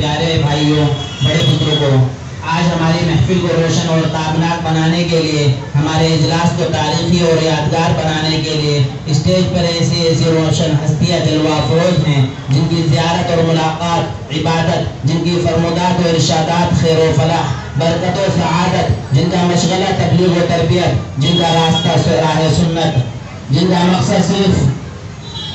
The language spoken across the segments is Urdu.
پیارے بھائیوں، بڑے بزرگوں، آج ہماری محفل کو روشن اور تابناک بنانے کے لیے، ہمارے اجلاس کو تاریخی اور یادگار بنانے کے لیے اسٹیج پر ایسی روشن ہستیاں جلوہ افروز ہیں جن کی زیارت اور ملاقات عبادت، جن کی فرمودات و ارشادات خیر و فلاح، برکت و سعادت، جن کا مشغلہ تبلیغ و تربیت، جن کا راستہ راہ سنت، جن کا مقصد صرف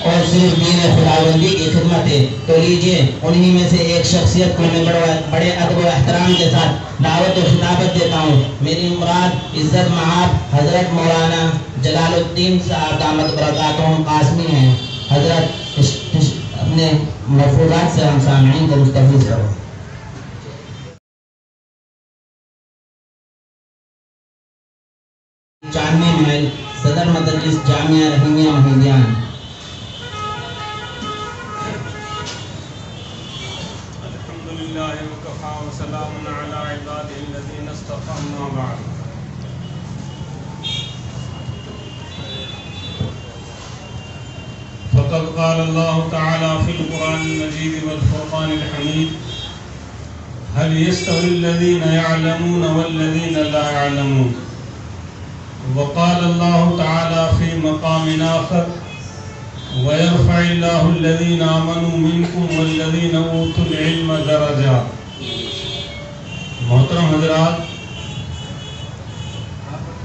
اور صرف دین خداوندی کی خدمت ہے۔ تو لیجیے انہی میں سے ایک شخصیت کو میں بڑے ادب و احترام کے ساتھ دعوت و خطابت دیتا ہوں۔ میری مراد عزت مآب حضرت مولانا جلال الدین صاحب دامت برکاتہم قاسمی ہیں۔ حضرت اپنے ملفوظات سے ہم سامعین کو مستفیض کرو۔ چاندنی محل، صدر مدرس جامعہ رحیمیہ مہیدیان۔ وسلام على عباده الذين اصطفى أما بعد فقد قال الله تعالى في القرآن المجيد والفرقان الحميد هل يستوي الذين يعلمون والذين لا يعلمون وقال الله تعالى في مقام آخر ويرفع الله الذين آمنوا منكم والذين أوتوا العلم درجات۔ محترم حضرات،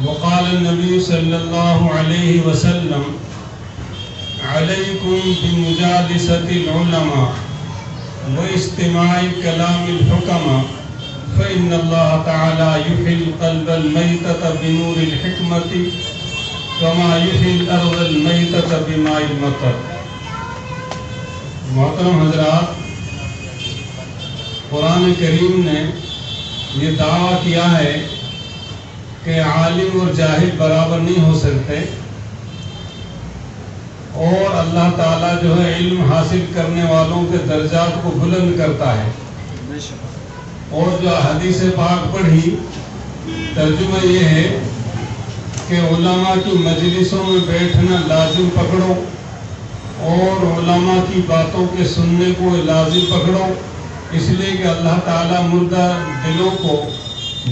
وقال النبی صلی اللہ علیہ وسلم علیکم بمجالسة العلماء واستماع كلام الحكماء فإن الله تعالى يحيي القلب الميتة بنور الحكمة كما يحيي الأرض الميتة بماء المطر۔ محترم حضرات، قرآن کریم نے یہ دعویٰ کیا ہے کہ عالم اور جاہل برابر نہیں ہو سکتے، اور اللہ تعالیٰ جو ہے علم حاصل کرنے والوں کے درجات کو بلند کرتا ہے۔ اور جو حدیث پاک پڑھی، ترجمہ یہ ہے کہ علماء کی مجلسوں میں بیٹھنا لازم پکڑو اور علماء کی باتوں کے سننے کو لازم پکڑو، اس لیے کہ اللہ تعالیٰ مردہ دلوں کو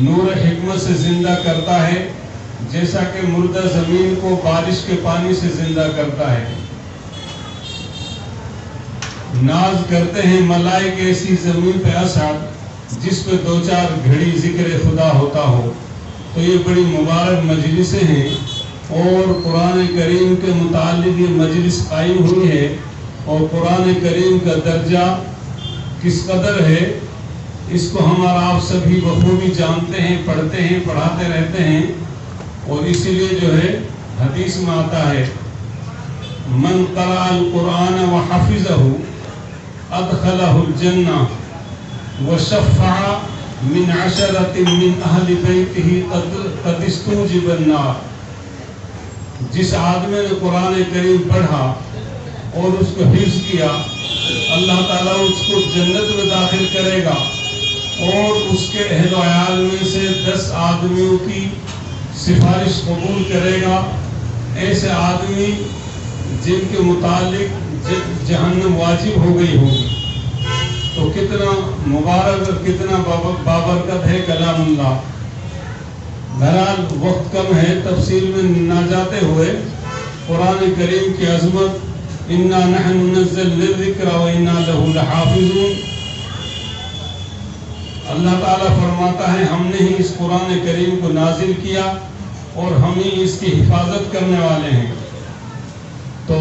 نور حکمت سے زندہ کرتا ہے، جیسا کہ مردہ زمین کو بارش کے پانی سے زندہ کرتا ہے۔ ناز کرتے ہیں ملائکہ ایسی زمین پہ اسعد جس پہ دو چار گھڑی ذکر خدا ہوتا ہو۔ تو یہ بڑی مبارک مجلسیں ہیں، اور قرآن کریم کے متعلق یہ مجلس قائم ہوئی ہے، اور قرآن کریم کا درجہ کس قدر ہے اس کو ہمارا آپ سبھی بخوبی جانتے ہیں، پڑھتے ہیں، پڑھاتے رہتے ہیں۔ اور اسی لیے جو ہے حدیث میں آتا ہے من قرأ القرآن وحفظہ ادخلہ الجنہ وشفع من عشرۃ من اہل بیتہ قد استوجب النار۔ جس آدمی نے قرآن کریم پڑھا اور اس کو حفظ کیا، اللہ تعالیٰ اس کو جنت میں داخل کرے گا، اور اس کے اہل و عیال میں سے 10 آدمیوں کی سفارش قبول کرے گا، ایسے آدمی جن کے متعلق جہنم واجب ہو گئی ہوگی۔ تو کتنا مبارک اور کتنا بابرکت ہے کلام اللہ۔ بہرحال وقت کم ہے، تفصیل میں نہ جاتے ہوئے قرآن کریم کی عظمت، اِنَّا نَحْنُ نَزَّلْنَا الذِّكْرَ وَإِنَّا لَهُ لَحَافِظُونَ۔ اللہ تعالیٰ فرماتا ہے ہم نے ہی اس قرآن کریم کو نازل کیا اور ہم ہی اس کی حفاظت کرنے والے ہیں۔ تو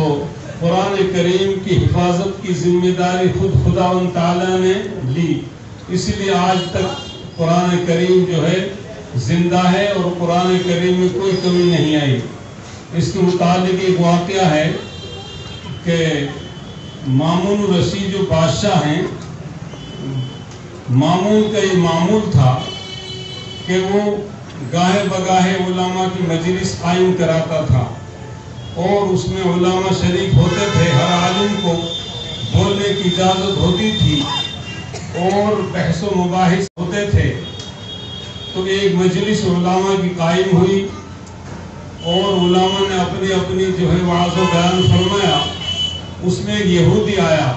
قرآن کریم کی حفاظت کی ذمہ داری خود خداوند تعالیٰ نے لی، اس لیے آج تک قرآن کریم جو ہے زندہ ہے، اور قرآن کریم میں کوئی کمی نہیں آئی۔ اس کے متعلق ایک واقعہ ہے کہ مامون الرشید جو بادشاہ ہیں، مامون کا یہ معمول تھا کہ وہ گاہے بگاہے علماء کی مجلس قائم کراتا تھا، اور اس میں علماء شریک ہوتے تھے، ہر عالم کو بولنے کی اجازت ہوتی تھی، اور بحث و مباحث ہوتے تھے۔ تو ایک مجلس علماء کی قائم ہوئی، اور علماء نے اپنی اپنی جو ہے وعظ و بیان فرمایا۔ اس میں ایک یہودی آیا،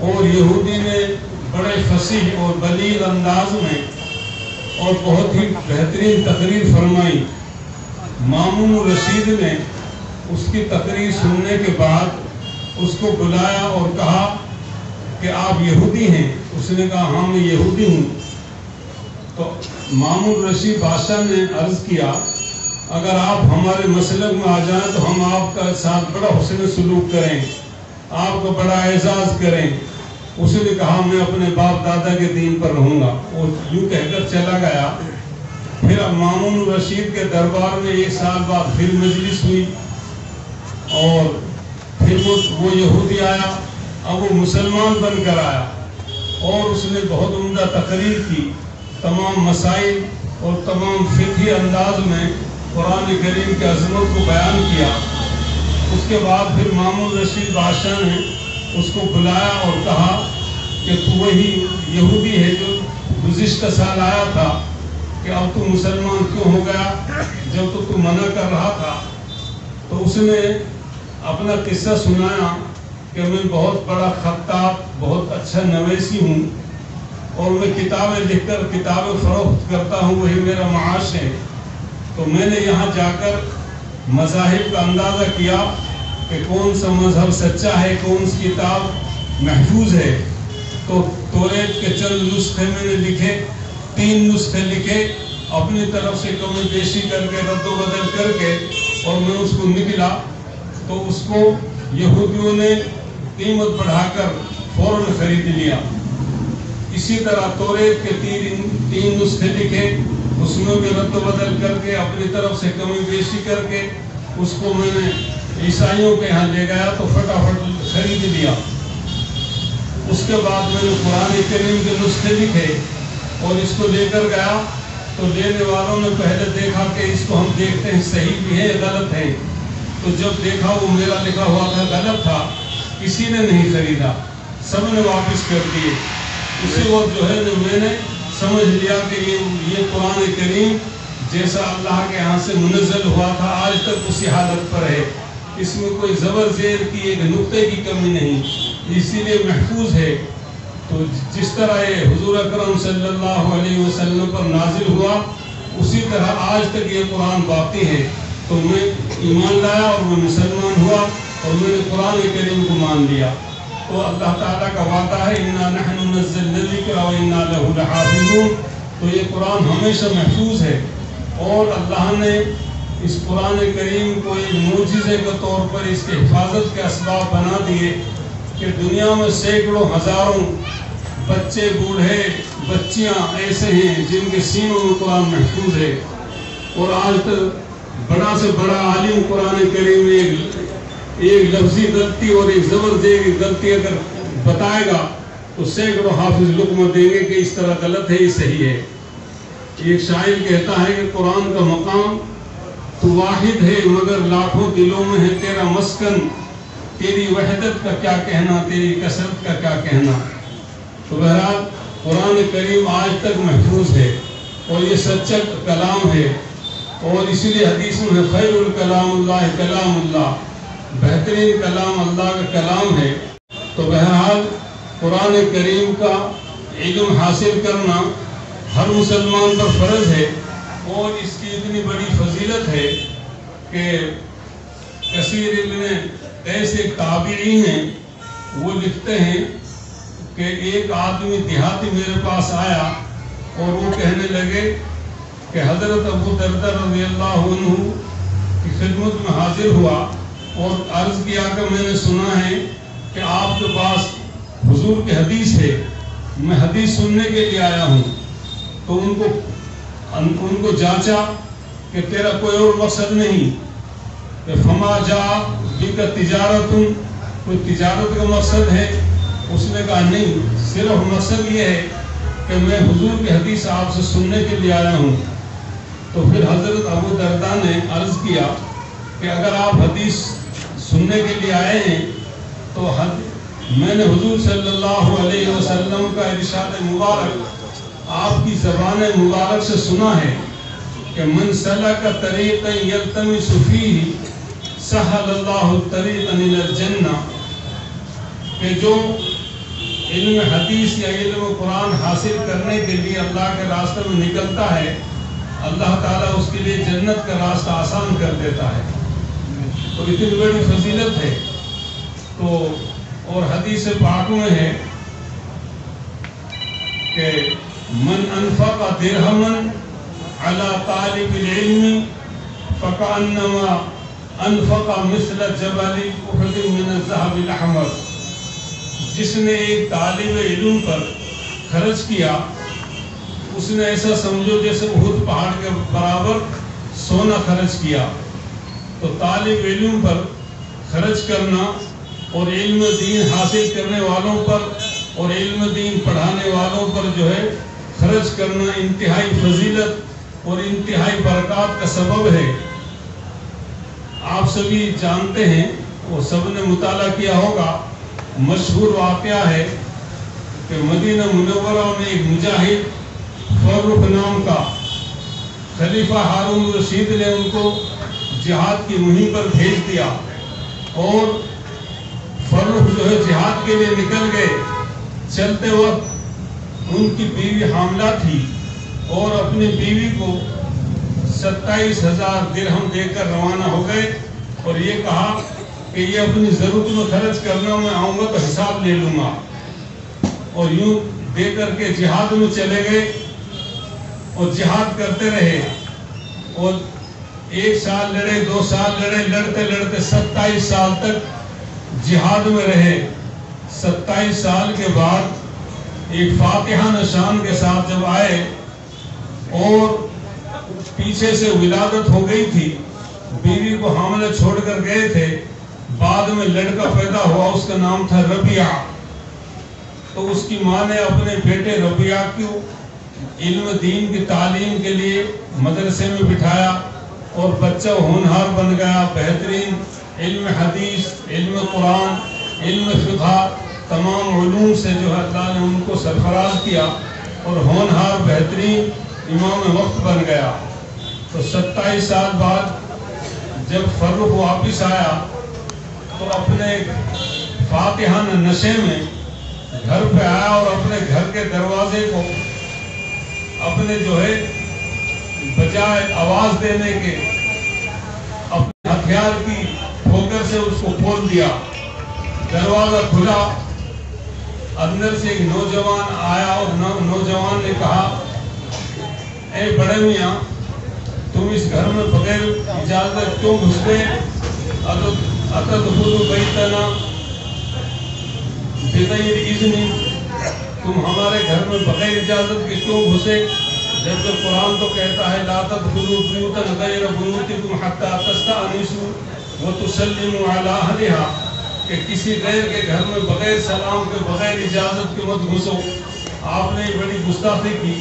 اور یہودی نے بڑے فصیح اور بلیغ انداز میں اور بہت ہی بہترین تقریر فرمائی۔ مامون الرشید نے اس کی تقریر سننے کے بعد اس کو بلایا اور کہا کہ آپ یہودی ہیں؟ اس نے کہا ہاں میں یہودی ہوں۔ تو مامون الرشید بادشاہ نے عرض کیا اگر آپ ہمارے مسلک میں آ جائیں تو ہم آپ کا ساتھ بڑا حسن سلوک کریں، آپ کا بڑا اعزاز کریں۔ اس نے کہا میں اپنے باپ دادا کے دین پر رہوں گا، اور یوں کہہ کر چلا گیا۔ پھر مامون الرشید کے دربار میں 1 سال بعد پھر مجلس ہوئی، اور پھر وہ یہودی آیا، اب وہ مسلمان بن کر آیا، اور اس نے بہت عمدہ تقریر کی، تمام مسائل اور تمام فقہی انداز میں قرآن کریم کی عظمت کو بیان کیا۔ اس کے بعد پھر مامون الرشید بادشاہ نے اس کو بلایا اور کہا کہ تو وہی یہودی ہے جو گزشتہ سال آیا تھا، کہ اب تو مسلمان کیوں ہو گیا جب تو منع کر رہا تھا؟ تو اس نے اپنا قصہ سنایا کہ میں بہت بڑا خطاط، بہت اچھا نویسی ہوں، اور میں کتابیں لکھ کر کتابیں فروخت کرتا ہوں، وہی میرا معاش ہے۔ تو میں نے یہاں جا کر مذاہب کا اندازہ کیا کہ کون سا مذہب سچا ہے، کون سی کتاب محفوظ ہے۔ تو توریت کے چند نسخے میں نے لکھے، 3 نسخے لکھے، اپنی طرف سے کمی بیشی کر کے رد و بدل کر کے، اور میں اس کو نکلا تو اس کو یہودیوں نے قیمت بڑھا کر فوراً خرید لیا۔ اسی طرح توریت کے 3 نسخے لکھے، اس میں بھی رد و بدل کر کے اپنی طرف سے کمی بیشی کر کے اس کو میں نے عیسائیوں کے ہاں لے گیا تو فٹافٹ خرید لیا۔ اس کے بعد میں نے قرآن کریم کے نسخے لکھے اور اس کو لے کر گیا، تو لینے والوں نے پہلے دیکھا کہ اس کو ہم دیکھتے ہیں صحیح بھی ہے یا غلط ہے، تو جب دیکھا وہ میرا لکھا ہوا تھا غلط تھا، کسی نے نہیں خریدا، سب نے واپس کر دیے۔ اسی وقت جو ہے میں نے سمجھ لیا کہ یہ قرآن کریم جیسا اللہ کے ہاں سے منزل ہوا تھا آج تک اسی حالت پر ہے، اس میں کوئی زبر زیر کی ایک نقطے کی کمی نہیں، اسی لیے محفوظ ہے۔ تو جس طرح یہ حضور اکرم صلی اللہ علیہ وسلم پر نازل ہوا، اسی طرح آج تک یہ قرآن باقی ہے۔ تو میں ایمان لایا اور میں مسلمان ہوا، اور میں نے قرآن کریم کو مان لیا۔ تو اللہ تعالیٰ کا وعدہ ہے اِنَّا نَحْنُ نَزَّلْنَا الذِّكْرَ وَإِنَّا لَهُ لَحَافِظُونَ۔ تو یہ قرآن ہمیشہ محفوظ ہے، اور اللہ نے اس قرآن کریم کو ایک معجزے کے طور پر اس کی حفاظت کے اسباب بنا دیے کہ دنیا میں سینکڑوں ہزاروں بچے، بوڑھے، بچیاں ایسے ہیں جن کے سینوں میں قرآن محفوظ ہے، اور آج تک بڑا سے بڑا عالم قرآن کریم میں ایک لفظی غلطی اور ایک زبر زیر غلطی اگر بتائے گا تو سینکڑوں حافظ لقمہ دیں گے کہ اس طرح غلط ہے، یہ صحیح ہے۔ ایک شاعر کہتا ہے کہ قرآن کا مقام تو واحد ہے مگر لاکھوں دلوں میں ہے تیرا مسکن، تیری وحدت کا کیا کہنا، تیری کثرت کا کیا کہنا۔ تو بہرحال قرآن کریم آج تک محفوظ ہے، اور یہ سچا کلام ہے، اور اسی لیے حدیث میں خیر الکلام اللہ کلام اللہ، بہترین کلام اللہ کا کلام ہے۔ تو بہرحال قرآن کریم کا علم حاصل کرنا ہر مسلمان پر فرض ہے، اور اس کی اتنی بڑی فضیلت ہے کہ کثیر ابن ایسے تابعی ہیں، وہ لکھتے ہیں کہ ایک آدمی دیہاتی میرے پاس آیا اور وہ کہنے لگے کہ حضرت ابو دردہ رضی اللہ عنہ کی خدمت میں حاضر ہوا اور عرض کیا کہ میں نے سنا ہے کہ آپ کے پاس حضور کی حدیث ہے، میں حدیث سننے کے لیے آیا ہوں۔ تو ان کو جانچا کہ تیرا کوئی اور مقصد نہیں، کہ فما جا بکا تجارت، کوئی تجارت کا مقصد ہے؟ اس نے کہا نہیں، صرف مقصد یہ ہے کہ میں حضور کی حدیث آپ سے سننے کے لیے آیا ہوں۔ تو پھر حضرت ابو دردہ نے عرض کیا کہ اگر آپ حدیث سننے کے لیے آئے ہیں تو میں نے حضور صلی اللہ علیہ وسلم کا ارشاد مبارک آپ کی زبان مبارک سے سنا ہے کہ من سلک طریقا یلتمس فیہ سہل اللہ طریقا الی الجنہ، کہ جو علم حدیث یا علم قرآن حاصل کرنے کے لیے اللہ کے راستے میں نکلتا ہے، اللہ تعالیٰ اس کے لیے جنت کا راستہ آسان کر دیتا ہے۔ تو اتنی بڑی فضیلت ہے۔ تو اور حدیث پاک میں ہے کہ من انفق درہما علی طالب العلم فکأنما انفق مثل جبل احد من الذهب الاحمر، جس نے ایک طالب علم پر خرچ کیا اس نے ایسا سمجھو جیسے احد پہاڑ کے برابر سونا خرچ کیا۔ تو طالب علم پر خرچ کرنا اور علم دین حاصل کرنے والوں پر اور علم دین پڑھانے والوں پر جو ہے خرچ کرنا انتہائی فضیلت اور انتہائی برکات کا سبب ہے۔ آپ سبھی جانتے ہیں، وہ سب نے مطالعہ کیا ہوگا، مشہور واقعہ ہے کہ مدینہ منورہ میں ایک مجاہد فرخ نام کا خلیفہ ہارون رشید نے ان کو جہاد کی مہم پر بھیج دیا، اور فرخ جو ہے جہاد کے لیے نکل گئے۔ چلتے وقت ان کی بیوی حاملہ تھی اور اپنی بیوی کو 27,000 درہم دے کر روانہ ہو گئے، اور یہ کہا کہ یہ اپنی ضرورت میں خرچ کرنا، میں آؤں گا تو حساب لے لوں گا، اور یوں دے کر کے جہاد میں چلے گئے اور جہاد کرتے رہے، اور 1 سال لڑے، 2 سال لڑے، لڑتے لڑتے 27 سال تک جہاد میں رہے۔ 27 سال کے بعد ایک فاتحہ نشان کے ساتھ جب آئے اور پیچھے سے ولادت ہو گئی تھی، بیوی کو حاملہ چھوڑ کر گئے تھے، بعد میں لڑکا پیدا ہوا، اس کا نام تھا ربیعہ۔ تو اس کی ماں نے اپنے بیٹے ربیعہ کو علم دین کی تعلیم کے لیے مدرسے میں بٹھایا، اور بچہ ہونہار بن گیا، بہترین علم حدیث، علم قرآن، علم فقہ، تمام علوم سے جو ہے اللہ نے ان کو سرفراز کیا، اور ہونہار بہترین امام وقت بن گیا۔ تو 27 سال بعد جب فرخ واپس آیا تو اپنے فاتحہ نشے میں گھر پہ آیا، اور اپنے گھر کے دروازے کو اپنے جو ہے بجائے آواز دینے کے اپنے ہتھیار کی ٹھوکر سے اس کو کھول دیا۔ دروازہ کھلا، اندر سے ایک نوجوان آیا، اور نوجوان نے کہا، اے بڑے میاں، تم اس گھر میں بغیر اجازت کیوں گھس گئے؟ اتدخلوا بیتنا بغیر اذن، تم ہمارے گھر میں بغیر اجازت کے کیوں گھسے؟ جبکہ قرآن تو کہتا ہے لا تدخلوا بیوتا غیر بیوتکم حتی تستأنسوا وتسلموا علی اہلها، کہ کسی غیر کے گھر میں بغیر سلام کے، بغیر اجازت کے مت گھسو۔ آپ نے بڑی گستاخی کی۔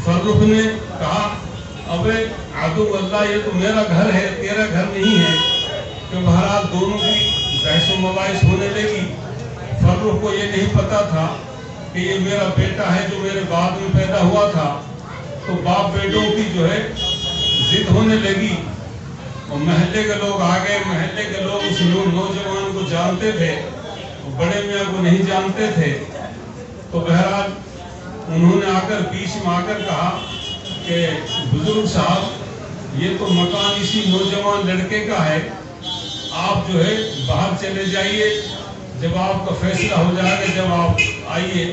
فرخ نے کہا، ابے عدو اللہ، یہ تو میرا گھر ہے، تیرا گھر نہیں ہے۔ کہ بہرحال دونوں کی بحث و مباحث ہونے لگی۔ فرخ کو یہ نہیں پتا تھا کہ یہ میرا بیٹا ہے جو میرے بعد میں پیدا ہوا تھا۔ تو باپ بیٹوں کی جو ہے ضد ہونے لگی، اور محلے کے لوگ آ گئے۔ محلے کے لوگ اس نوجوان کو جانتے تھے، بڑے میاں کو نہیں جانتے تھے۔ تو بہرحال انہوں نے آ کر بیچ میں آ کر کہا کہ بزرگ صاحب، یہ تو مکان اسی نوجوان لڑکے کا ہے، آپ جو ہے باہر چلے جائیے، جب آپ کا فیصلہ ہو جائے گا جب آپ آئیے۔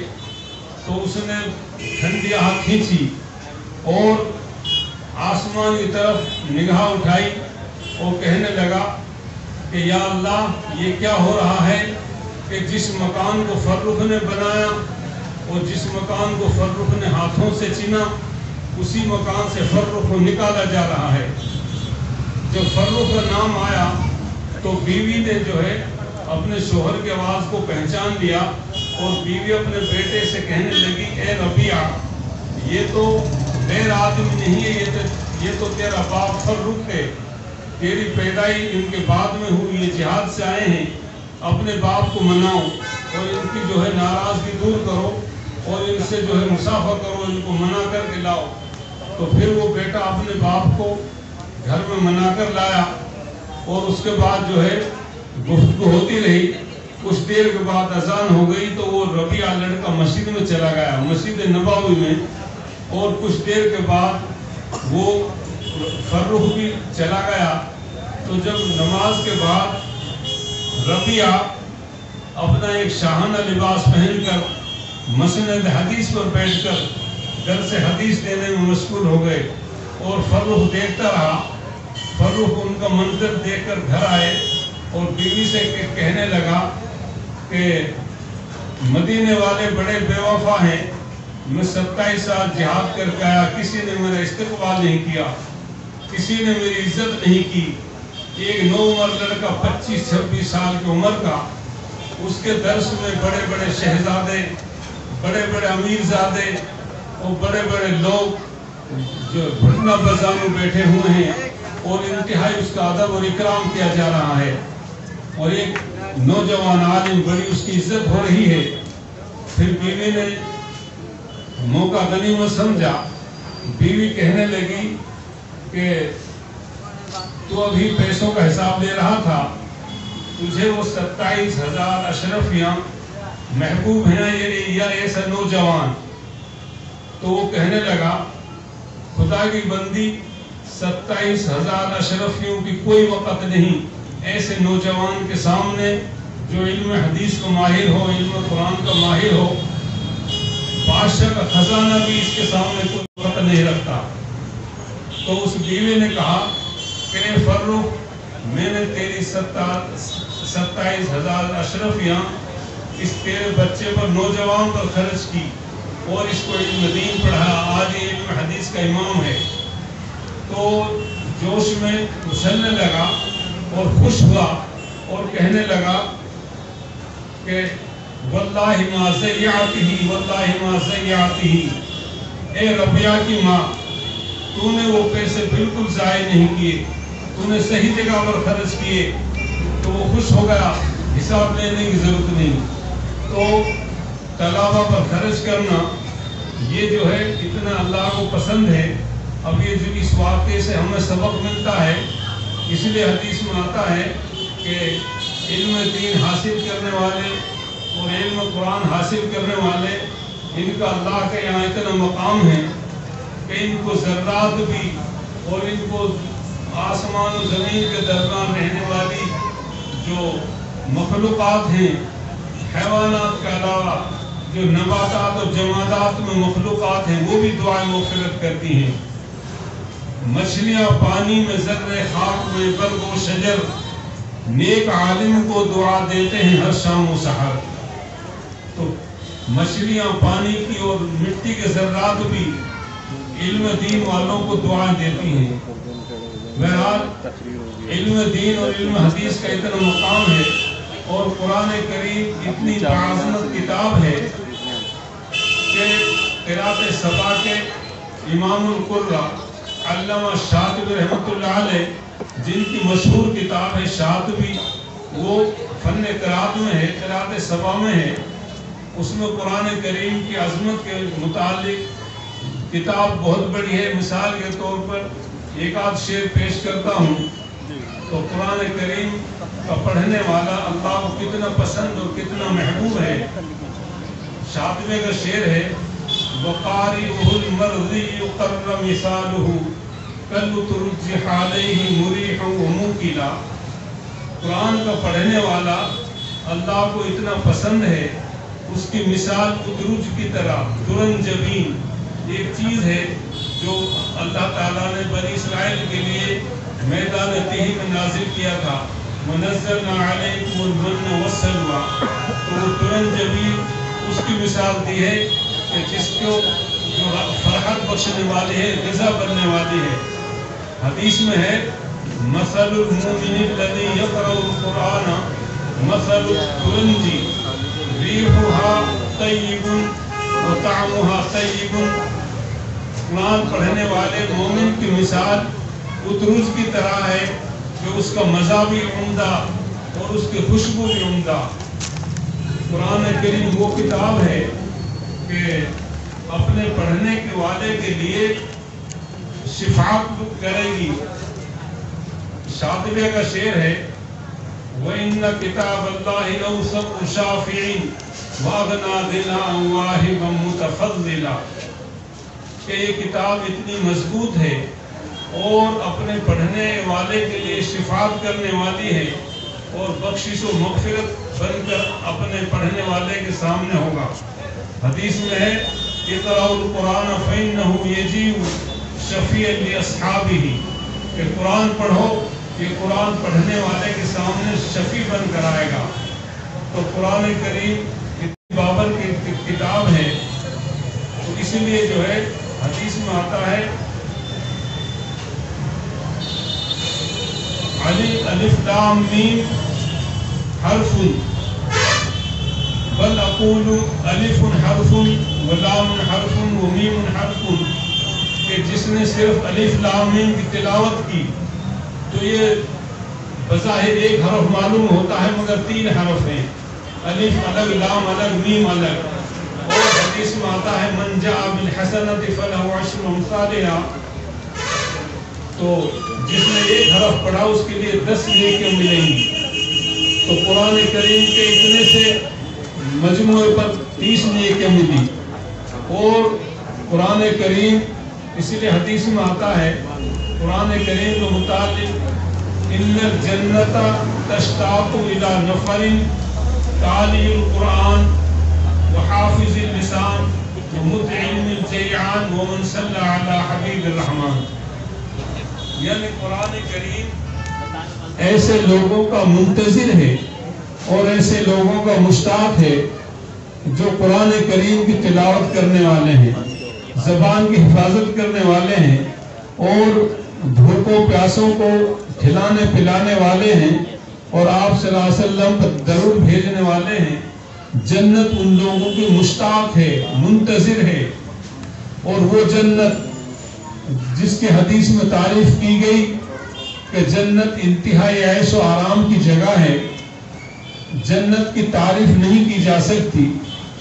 تو اس نے ٹھنڈی آنکھ کھینچی اور آسمان کی طرف نگاہ اٹھائی اور کہنے لگا کہ یا اللہ، یہ کیا ہو رہا ہے کہ جس مکان کو فرخ نے بنایا اور جس مکان کو فرخ نے ہاتھوں سے چنا، اسی مکان سے فرخ کو نکالا جا رہا ہے۔ جب فرخ کا نام آیا تو بیوی نے جو ہے اپنے شوہر کی آواز کو پہچان لیا، اور بیوی اپنے بیٹے سے کہنے لگی، اے ربیعہ، یہ تو غیر آدمی نہیں ہے، یہ تو تیرا باپ فرخ ہے، تیری پیدائی ان کے بعد میں ہوئی، یہ جہاد سے آئے ہیں، اپنے باپ کو مناؤ اور ان کی جو ہے ناراضگی دور کرو، اور ان سے جو ہے مصافحہ کرو، ان کو منا کر کے لاؤ۔ تو پھر وہ بیٹا اپنے باپ کو گھر میں منا کر لایا، اور اس کے بعد جو ہے گفتگو ہوتی رہی۔ کچھ دیر کے بعد اذان ہو گئی تو وہ ربیعہ لڑکا مسجد میں چلا گیا، مسجد نبوی میں، اور کچھ دیر کے بعد وہ فرخ بھی چلا گیا۔ تو جب نماز کے بعد ربیعہ اپنا ایک شاہانہ لباس پہن کر مسند حدیث پر بیٹھ کر گھر سے حدیث دینے میں مشغول ہو گئے، اور فرخ دیکھتا رہا۔ فرخ ان کا منظر دیکھ کر گھر آئے اور بیوی سے کہنے لگا کہ مدینے والے بڑے بے وفا ہیں، میں 27 سال جہاد کر کے آیا، کسی نے میرا استقبال نہیں کیا، کسی نے میری عزت نہیں کی۔ ایک نوعمر لڑکا 25-26 سال کی عمر کا، اس کے درس میں بڑے بڑے شہزادے، بڑے بڑے امیرزادے اور بڑے بڑے لوگ جو گھٹنا بزانو بیٹھے ہوئے ہیں، اور انتہائی اس کا ادب اور اکرام کیا جا رہا ہے، اور ایک نوجوان عالم بڑی اس کی عزت ہو رہی ہے۔ پھر بیوی نے موقع غنیمت سمجھا، بیوی کہنے لگی کہ تو ابھی پیسوں کا حساب لے رہا تھا، تجھے وہ 27,000 اشرفیاں محبوب ہیں یا ایسا نوجوان؟ تو وہ کہنے لگا خدا کی بندی 27,000 اشرفیوں کی کوئی وقت نہیں ایسے نوجوان کے سامنے جو علم حدیث کا ماہر ہو، علم قرآن کا ماہر ہو، بادشاہ کا خزانہ بھی اس کے سامنے کوئی وقت نہیں رکھتا۔ تو اس بیوی نے کہا کہ فرخ، میں نے تیری 27,000 اشرفیاں اس تیرے بچے پر، نوجوان پر خرچ کی، اور اس کو علم دین پڑھا، آج یہ علم حدیث کا امام ہے۔ تو جوش میں اچھلنے لگا اور خوش ہوا اور کہنے لگا کہ واللہ ما ضیعتہ، واللہ ما ضیعتہ، اے ربیعہ کی ماں، تو نے وہ پیسے بالکل ضائع نہیں کیے، تو نے صحیح جگہ پر خرچ کیے۔ تو وہ خوش ہو گیا، حساب لینے کی ضرورت نہیں۔ تو طلبہ پر خرچ کرنا یہ جو ہے اتنا اللہ کو پسند ہے۔ اب یہ جو اس واقعے سے ہمیں سبق ملتا ہے، اس لیے حدیث میں آتا ہے کہ علم دین حاصل کرنے والے اور علم قرآن حاصل کرنے والے، ان کا اللہ کے یہاں اتنا مقام ہے کہ ان کو ذرات بھی، اور ان کو آسمان و زمین کے درمیان رہنے والی جو مخلوقات ہیں، حیوانات کے علاوہ جو نباتات اور جمادات میں مخلوقات ہیں، وہ بھی دعائیں مغفرت کرتی ہیں۔ مچھلیاں پانی میں، ذرے خاک میں، برگ و شجر نیک عالم کو دعا دیتے ہیں ہر شام و سحر۔ تو مچھلیاں پانی کی اور مٹی کے ذرات بھی علم دین والوں کو دعائیں دیتی ہیں۔ بہرحال علم دین اور علم حدیث کا اتنا مقام ہے، اور قرآن کریم اتنی باعظمت کتاب ہے کہ قرأت سبا کے امام القرہ علامہ شاطبی رحمۃ اللہ علیہ، جن کی مشہور کتاب ہے شاطبی، وہ فن قرأت میں ہے، قرأت سبا میں ہے۔ اس میں قرآن کریم کی عظمت کے متعلق کتاب بہت بڑی ہے۔ مثال کے طور پر ایک آدھ شعر پیش کرتا ہوں تو قرآن کریم کا پڑھنے والا اللہ کو کتنا پسند اور کتنا محبوب ہے۔ شاطبی کا شعر ہے وَقَارِئُهُ الْمَرْضِيُّ قَرَّ مِثَالُهُ كَالْأُتْرُجِّ عَلَيْهِ مُرِيحٌ وَمُوقِلًا۔ قرآن کا پڑھنے والا اللہ کو اتنا پسند ہے، اس کی مثال اترج کی طرح، درنجبین ایک چیز ہے جو اللہ تعالیٰ نے بنی اسرائیل کے لیے میدان تہی میں نازل کیا تھا، وَنَزَّلْنَا عَلَيْكُمُ الْمَنَّ وَالسَّلْوَىٰ۔ تو وہ درنجبین اس کی مثال دی ہے کہ جس کو جو فرحت بخشنے والی ہے، غذا بننے والی ہے۔ حدیث میں ہے مَثَلُ الْمُؤْمِنِ الَّذِي يَقْرَأُ الْقُرْآنَ مَثَلُ التُّرْنْجِ رِيحُهَا طَيِّبٌ وَطَعْمُهَا طَيِّبٌ۔ قرآن پڑھنے والے مومن کی مثال اترج کی طرح ہے کہ اس کا مزہ بھی عمدہ اور اس کی خوشبو بھی عمدہ۔ قرآن کریم وہ کتاب ہے کہ اپنے پڑھنے کے والے کے لیے شفاعت کرے گی۔ شاطبی کا شعر ہے وَإِنَّ كِتَابَ اللَّهِ أَوْثَقُ شَافِعٍ وَأَغْنَى غِنَاءً وَاهِبًا مُتَفَضِّلًا، کہ یہ کتاب اتنی مضبوط ہے اور اپنے پڑھنے والے کے لیے شفاعت کرنے والی ہے اور بخشش و مغفرت بن کر اپنے پڑھنے والے کے سامنے ہوگا۔ حدیث میں ہے اقرأوا القرآن فإنه يجيء شفيعا لأصحابه، کہ قرآن پڑھو، یہ قرآن پڑھنے والے کے سامنے شفیع بن کر آئے گا۔ تو قرآن کریم اتنی بابر کی کتاب ہے، تو اسی لیے جو ہے حدیث میں آتا ہے علی الف لام میم حرف بل اقول الف حرف ولام حرف ومیم حرف، کہ جس نے صرف الف لام میم کی تلاوت کی تو یہ بظاہر ایک حرف معلوم ہوتا ہے مگر 3 حرف ہیں، الف الگ لام الگ میم الگ۔ اور حدیث میں آتا ہے من جاء بالحسنۃ فلہ عشر امثالھا، تو جس نے ایک حرف پڑھا اس کے لیے 10 نیکیاں ملیں گی۔ تو قرآن کریم کے اتنے سے مجموعے پر 30 نیکیاں ملی۔ اور قرآن کریم اسی لیے حدیث میں آتا ہے قرآن کریم کے متعلق ان الجنت تشتاق الی نفر تالی القرآن وحافظ اللسان ومطعم الجیعان ومن صلی علی حبیب الرحمن، یعنی قرآن کریم ایسے لوگوں کا منتظر ہے اور ایسے لوگوں کا مشتاق ہے جو قرآن کریم کی تلاوت کرنے والے ہیں، زبان کی حفاظت کرنے والے ہیں اور بھوکوں پیاسوں کو کھلانے پلانے والے ہیں اور آپ صلی اللہ علیہ وسلم پر درود بھیجنے والے ہیں۔ جنت ان لوگوں کی مشتاق ہے، منتظر ہے، اور وہ جنت جس کے حدیث میں تعریف کی گئی کہ جنت انتہائی عیش و آرام کی جگہ ہے، جنت کی تعریف نہیں کی جا سکتی۔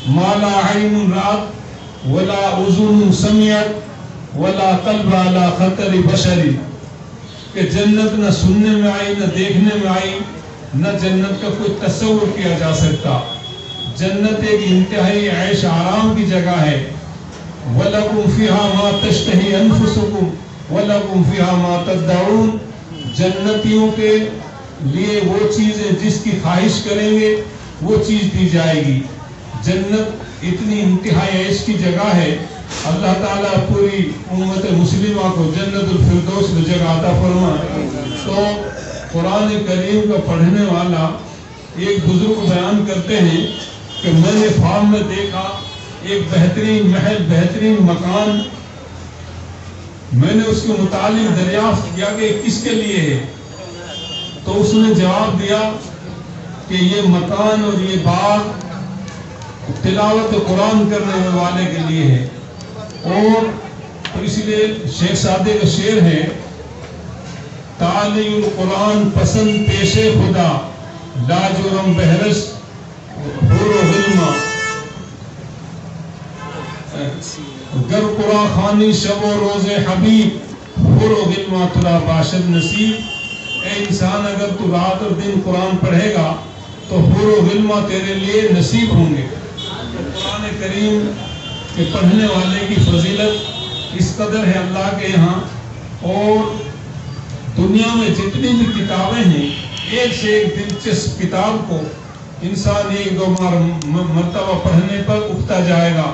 ما لا عین رات ولا اذن سمعت ولا قلب علی خطر بشری، کہ جنت نہ سننے میں آئی نہ دیکھنے میں آئی، نہ جنت کا کوئی تصور کیا جا سکتا۔ جنت ایک انتہائی عیش آرام کی جگہ ہے۔ وَلَكُمْ فِيهَا مَا تَشْتَهِي أَنفُسُكُمْ وَلَكُمْ فِيهَا مَا تَدَّعُونَ، جنتیوں کے لیے وہ چیزیں جس کی خواہش کریں گے وہ چیز دی جائے گی۔ جنت اتنی انتہائی عیش کی جگہ ہے، اللہ تعالیٰ پوری امت مسلمہ کو جنت الفردوس میں جگہ عطا فرمائے۔ تو قرآن کریم کا پڑھنے والا ایک بزرگ بیان کرتے ہیں کہ میں نے خواب میں دیکھا ایک بہترین محل، بہترین مکان، میں نے اس کے متعلق دریافت کیا کہ کس کے لیے ہے، تو اس نے جواب دیا کہ یہ مکان اور یہ باغ تلاوت قرآن کرنے والے کے لیے ہے۔ اور اس لیے شیخ سعدی کا شعر ہے تعالی القرآن پسند پیش خدا لاجرم بہرس حور و غلمہ، گر قرآن خوانی شب و روز حبیب حور و غلمہ ترا باشد نصیب، اے انسان اگر تو رات اور دن قرآن پڑھے گا تو حور و غلمہ تیرے لیے نصیب ہوں گے۔ قرآن کریم کے پڑھنے والے کی فضیلت اس قدر ہے اللہ کے یہاں، اور دنیا میں جتنی بھی کتابیں ہیں ایک سے ایک دلچسپ کتاب کو انسان ایک دو مرتبہ پڑھنے پر اکتا جائے گا،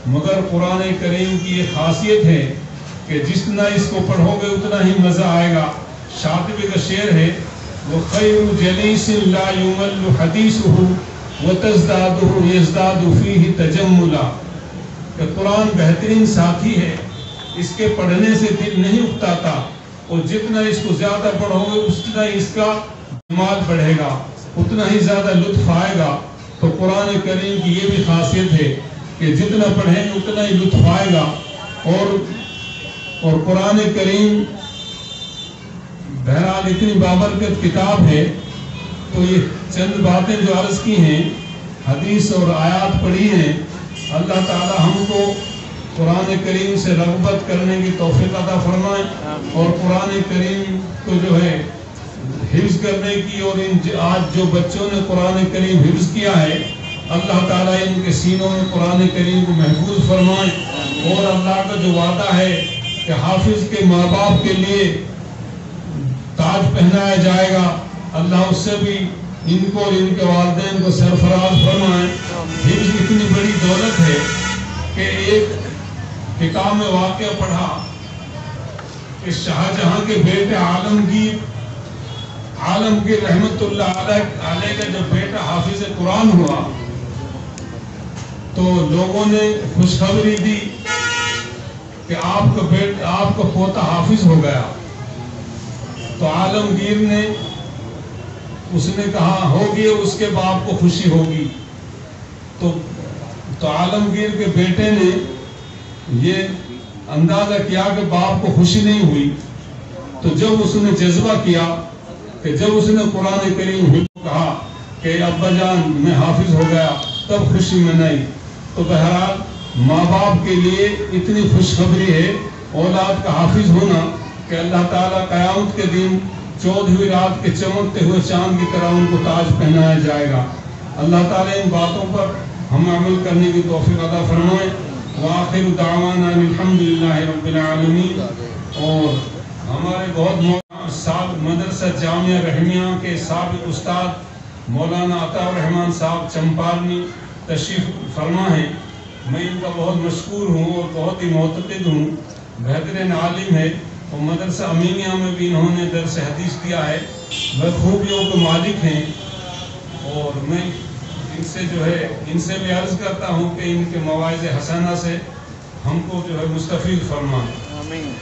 مگر قرآن کریم کی یہ خاصیت ہے کہ جتنا اس کو پڑھو گے اتنا ہی مزہ آئے گا۔ شاطبی کا شعر ہے وَخَيْرُ جَلِيسٍ لَا يُمَلُّ حَدِيثُهُ وَتَزْدَادُهُ يَزْدَادُ فِيهِ تَجَمُّلًا، کہ قرآن بہترین ساتھی ہے، اس کے پڑھنے سے دل نہیں اکتاتا، اور جتنا اس کو زیادہ پڑھو گے اتنا ہی اس کا جمال بڑھے گا، اتنا ہی زیادہ لطف آئے گا۔ تو قرآن کریم کی یہ بھی خاصیت ہے کہ جتنا پڑھیں گے اتنا ہی لطف آئے گا۔ اور قرآن کریم بہرحال اتنی بابرکت کتاب ہے، تو یہ چند باتیں جو عرض کی ہیں، حدیث اور آیات پڑھی ہیں، اللہ تعالی ہم کو قرآن کریم سے رغبت کرنے کی توفیق عطا فرمائے، اور قرآن کریم کو جو ہے حفظ کرنے کی، اور آج جو بچوں نے قرآن کریم حفظ کیا ہے، اللہ تعالیٰ ان کے سینوں میں قرآن کریم کو محفوظ فرمائے، اور اللہ کا جو وعدہ ہے کہ حافظ کے ماں باپ کے لیے تاج پہنایا جائے گا، اللہ اس سے بھی ان کو اور ان کے والدین کو سرفراز فرمائے۔ حفظ اتنی بڑی دولت ہے کہ ایک کتاب میں واقعہ پڑھا کہ شاہجہاں کے بیٹے عالمگیر رحمت اللہ علیہ کا جب بیٹا حافظ قرآن ہوا تو لوگوں نے خوشخبری دی کہ آپ کا پوتا حافظ ہو گیا۔ تو عالمگیر نے کہا ہوگی اس کے باپ کو خوشی ہوگی۔ تو عالمگیر کے بیٹے نے یہ اندازہ کیا کہ باپ کو خوشی نہیں ہوئی، تو جب اس نے جذبہ کیا کہ جب اس نے قرآن کریم کہا کہ ابا جان میں حافظ ہو گیا، تب خوشی منائی۔ تو بہرحال ماں باپ کے لیے اتنی خوشخبری ہے اولاد کا حافظ ہونا کہ اللہ تعالیٰ قیامت کے دن 14ویں رات کے چمکتے ہوئے چاند کی طرح ان کو تاج پہنایا جائے گا۔ اللہ تعالیٰ ان باتوں پر ہم عمل کرنے کی توفیق عطا فرمائے۔ وآخر دعوانا الحمدللہ رب العالمین۔ اور ہمارے بہت مدرسہ جامعہ رحمیہ کے سابق استاد مولانا عطا الرحمن صاحب چمپارنی تشریف فرما ہیں۔ میں ان کا بہت مشکور ہوں اور بہت ہی معتقد ہوں، بہترین عالم ہے، اور مدرسہ امینیہ میں بھی انہوں نے درس حدیث دیا ہے، وہ خوبیوں کے مالک ہیں، اور میں ان سے بھی عرض کرتا ہوں کہ ان کے مواعظ حسنہ سے ہم کو مستفید فرمائیں۔ آمین۔